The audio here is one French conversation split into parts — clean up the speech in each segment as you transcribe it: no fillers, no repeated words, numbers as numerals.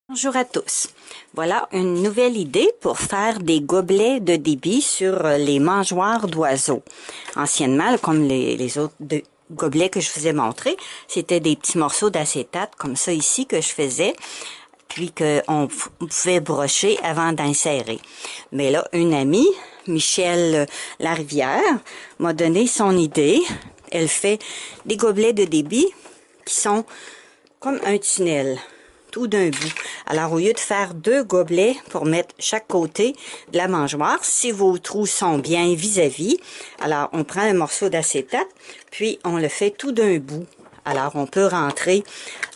Bonjour à tous. Voilà une nouvelle idée pour faire des gobelets de débit sur les mangeoires d'oiseaux. Anciennement, comme les autres gobelets que je vous ai montrés, c'était des petits morceaux d'acétate comme ça ici que je faisais, puis qu'on pouvait brocher avant d'insérer. Mais là, une amie, Michelle Larivière, m'a donné son idée. Elle fait des gobelets de débit qui sont comme un tunnel, tout d'un bout. Alors, au lieu de faire deux gobelets pour mettre chaque côté de la mangeoire, si vos trous sont bien vis-à-vis, alors on prend un morceau d'acétate, puis on le fait tout d'un bout. Alors, on peut rentrer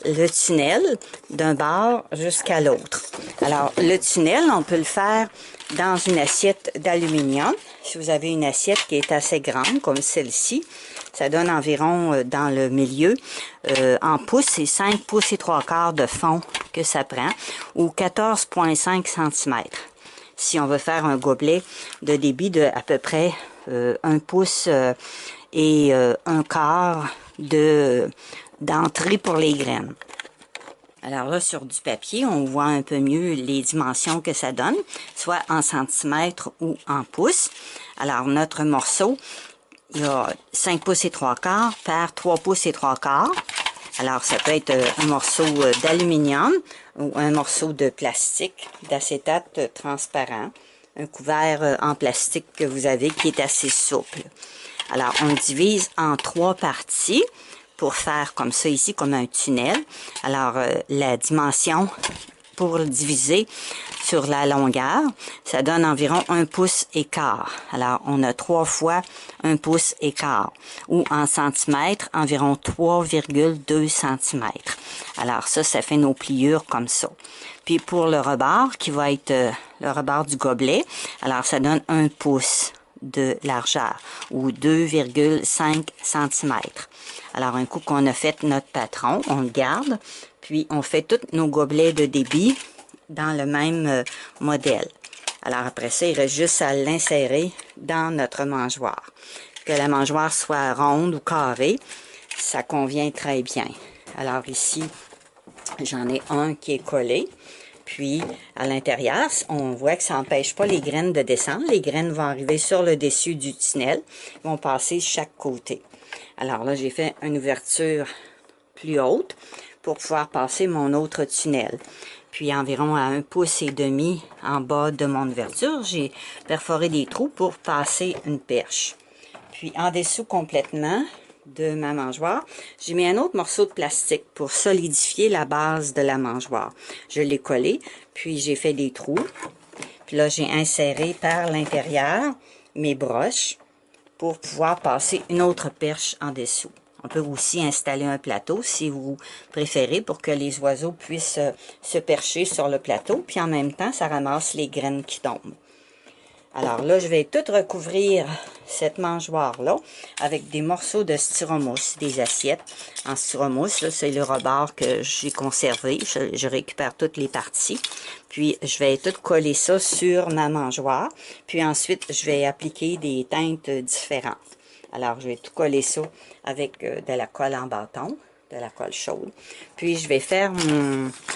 le tunnel d'un bord jusqu'à l'autre. Alors, le tunnel, on peut le faire dans une assiette d'aluminium. Si vous avez une assiette qui est assez grande, comme celle-ci, ça donne environ dans le milieu, en pouces, c'est 5 pouces et 3/4 de fond que ça prend, ou 14,5 cm. Si on veut faire un gobelet de débit de à peu près 1 pouce et 1/4 d'entrée pour les graines. Alors là, sur du papier, on voit un peu mieux les dimensions que ça donne, soit en centimètres ou en pouces. Alors, notre morceau, il y a 5 pouces et 3/4 par 3 pouces et 3/4. Alors, ça peut être un morceau d'aluminium ou un morceau de plastique, d'acétate transparent, un couvert en plastique que vous avez qui est assez souple. Alors, on divise en 3 parties pour faire comme ça ici, comme un tunnel. Alors, la dimension pour le diviser sur la longueur, ça donne environ 1 pouce et quart. Alors, on a 3 fois 1 pouce et quart, ou en centimètres, environ 3,2 cm. Alors, ça fait nos pliures comme ça. Puis, pour le rebord, qui va être le rebord du gobelet, alors ça donne 1 pouce de largeur, ou 2,5 cm. Alors, un coup qu'on a fait notre patron, on le garde, puis on fait tous nos gobelets de débit dans le même modèle. Alors, après ça, il reste juste à l'insérer dans notre mangeoire. Que la mangeoire soit ronde ou carrée, ça convient très bien. Alors ici, j'en ai un qui est collé. Puis, à l'intérieur, on voit que ça n'empêche pas les graines de descendre. Les graines vont arriver sur le dessus du tunnel, vont passer chaque côté. Alors là, j'ai fait une ouverture plus haute pour pouvoir passer mon autre tunnel. Puis, environ à 1 pouce et demi en bas de mon ouverture, j'ai perforé des trous pour passer une perche. Puis, en dessous complètement de ma mangeoire, j'ai mis un autre morceau de plastique pour solidifier la base de la mangeoire. Je l'ai collé, puis j'ai fait des trous. Puis là, j'ai inséré par l'intérieur mes broches pour pouvoir passer une autre perche en dessous. On peut aussi installer un plateau si vous préférez pour que les oiseaux puissent se percher sur le plateau, puis en même temps, ça ramasse les graines qui tombent. Alors là, je vais tout recouvrir cette mangeoire-là avec des morceaux de styromousse, des assiettes en styromousse. Là, c'est le rebord que j'ai conservé. Je récupère toutes les parties. Puis, je vais tout coller ça sur ma mangeoire. Puis ensuite, je vais appliquer des teintes différentes. Alors, je vais tout coller ça avec de la colle en bâton, de la colle chaude. Puis, je vais faire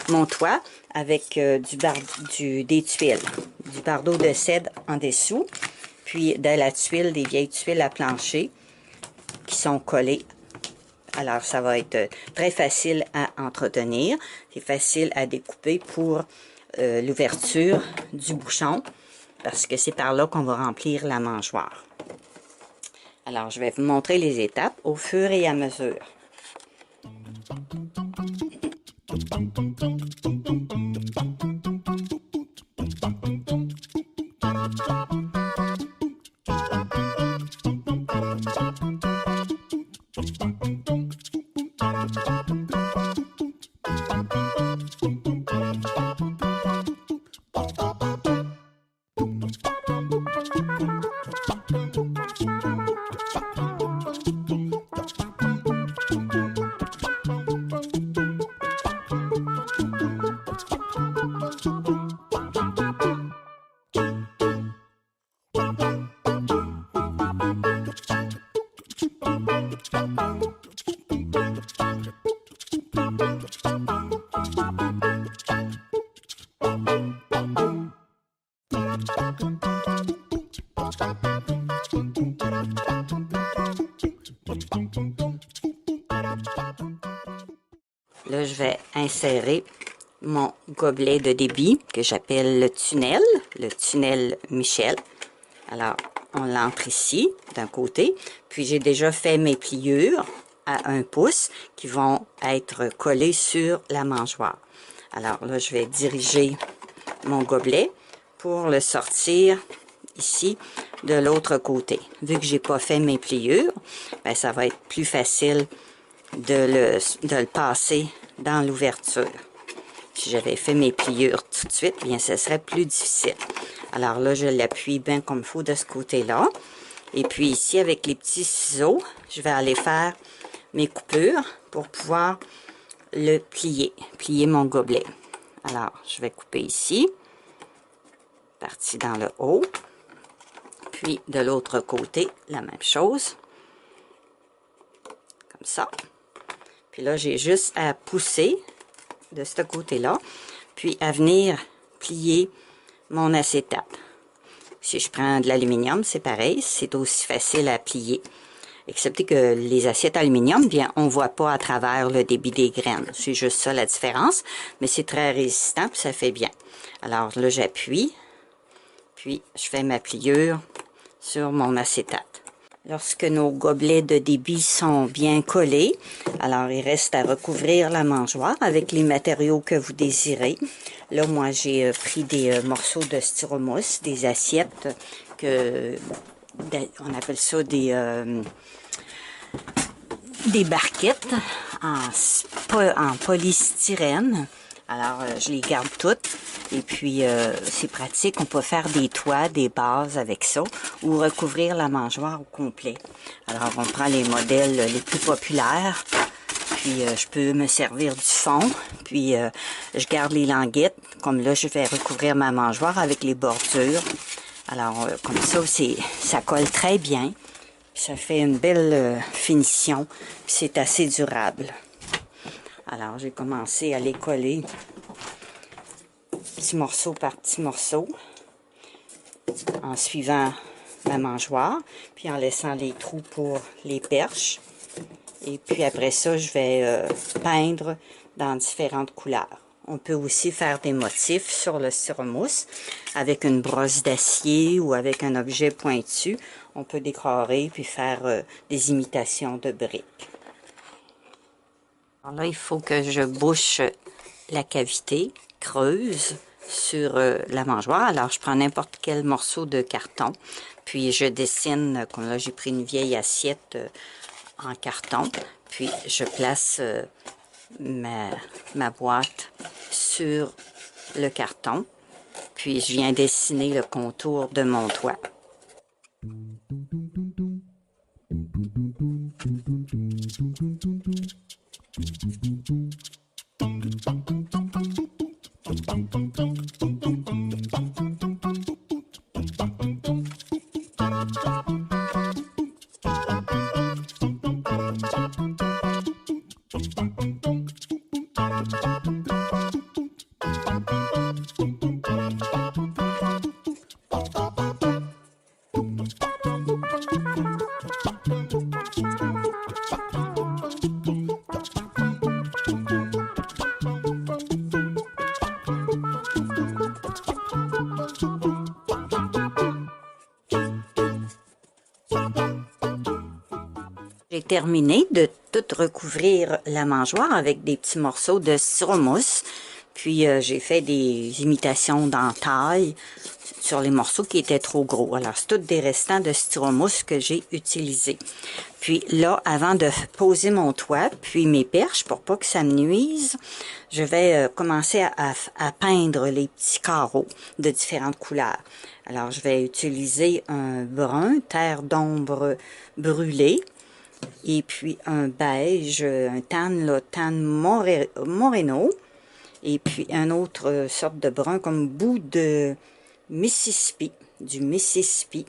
mon toit avec des tuiles, du bardeau de cèdre en dessous, puis de la tuile, des vieilles tuiles à plancher qui sont collées. Alors, ça va être très facile à entretenir. C'est facile à découper pour l'ouverture du bouchon, parce que c'est par là qu'on va remplir la mangeoire. Alors, je vais vous montrer les étapes au fur et à mesure. je vais insérer mon gobelet de débit que j'appelle le tunnel Michel. Alors, on l'entre ici, d'un côté, puis j'ai déjà fait mes pliures à 1 pouce qui vont être collées sur la mangeoire. Alors là, je vais diriger mon gobelet pour le sortir ici de l'autre côté. Vu que j'ai pas fait mes pliures, ben, ça va être plus facile de le passer dans l'ouverture. Si j'avais fait mes pliures tout de suite, bien, ce serait plus difficile. Alors là, je l'appuie bien comme il faut de ce côté-là. Et puis ici, avec les petits ciseaux, je vais aller faire mes coupures pour pouvoir le plier mon gobelet. Alors, je vais couper ici, partie dans le haut, puis de l'autre côté, la même chose, comme ça. Puis là, j'ai juste à pousser de ce côté-là, puis à venir plier mon acétate. Si je prends de l'aluminium, c'est pareil, c'est aussi facile à plier. Excepté que les assiettes aluminium, bien, on ne voit pas à travers le débit des graines. C'est juste ça la différence, mais c'est très résistant, puis ça fait bien. Alors là, j'appuie, puis je fais ma pliure sur mon acétate. Lorsque nos gobelets de débit sont bien collés, alors il reste à recouvrir la mangeoire avec les matériaux que vous désirez. Là, moi, j'ai pris des morceaux de styromousse, des assiettes on appelle ça des barquettes en polystyrène. Alors, je les garde toutes. Et puis, c'est pratique. On peut faire des toits, des bases avec ça ou recouvrir la mangeoire au complet. Alors, on prend les modèles les plus populaires. Puis, je peux me servir du fond. Puis, je garde les languettes. Comme là, je vais recouvrir ma mangeoire avec les bordures. Alors, comme ça, ça colle très bien. Puis, ça fait une belle finition. Puis, c'est assez durable. Alors, j'ai commencé à les coller petit morceau par petit morceau en suivant ma mangeoire, puis en laissant les trous pour les perches. Et puis après ça, je vais peindre dans différentes couleurs. On peut aussi faire des motifs sur le styromousse avec une brosse d'acier ou avec un objet pointu. On peut décorer puis faire des imitations de briques. Alors là, il faut que je bouche la cavité creuse sur la mangeoire. Alors, je prends n'importe quel morceau de carton, puis je dessine, comme là, j'ai pris une vieille assiette en carton, puis je place ma boîte sur le carton, puis je viens dessiner le contour de mon toit. J'ai terminé de tout recouvrir la mangeoire avec des petits morceaux de styromousse. Puis j'ai fait des imitations d'entaille sur les morceaux qui étaient trop gros. Alors c'est tous des restants de styromousse que j'ai utilisés. Puis là, avant de poser mon toit, puis mes perches, pour pas que ça me nuise, je vais commencer à peindre les petits carreaux de différentes couleurs. Alors je vais utiliser un brun, terre d'ombre brûlée. Et puis un beige, un tan Moreno. Et puis un autre sorte de brun comme bout de Mississippi, du Mississippi.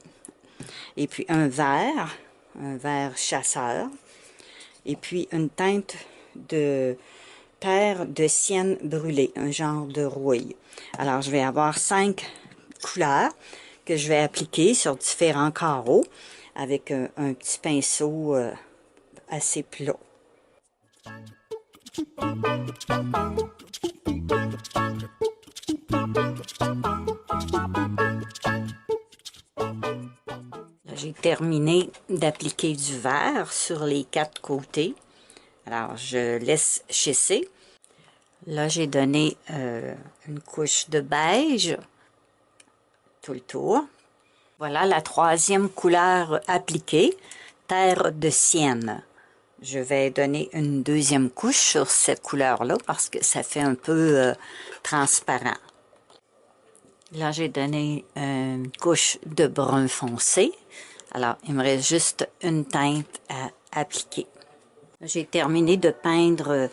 Et puis un vert chasseur. Et puis une teinte de terre de sienne brûlée, un genre de rouille. Alors je vais avoir 5 couleurs que je vais appliquer sur différents carreaux avec un petit pinceau assez plat. J'ai terminé d'appliquer du verre sur les 4 côtés. Alors, je laisse chisser. Là, j'ai donné une couche de beige tout le tour. Voilà la 3e couleur appliquée, terre de sienne. Je vais donner une 2e couche sur cette couleur-là parce que ça fait un peu transparent. Là, j'ai donné une couche de brun foncé. Alors, il me reste juste une teinte à appliquer. J'ai terminé de peindre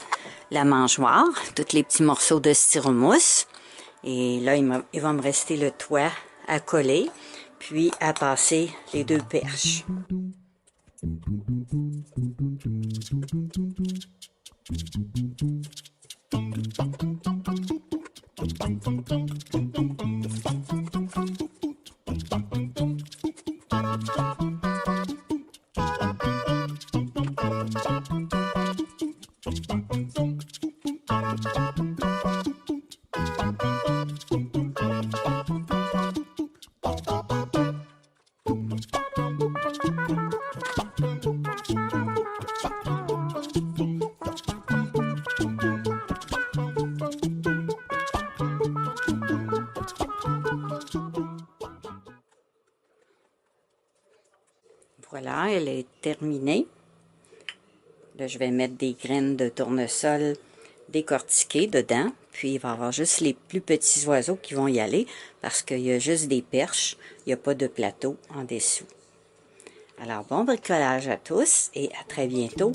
la mangeoire, tous les petits morceaux de styromousse. Et là, il va me rester le toit à coller, puis à passer les 2 perches. Voilà, elle est terminée. Là, je vais mettre des graines de tournesol décortiquées dedans. Puis, il va y avoir juste les plus petits oiseaux qui vont y aller parce qu'il y a juste des perches. Il n'y a pas de plateau en dessous. Alors, bon bricolage à tous et à très bientôt.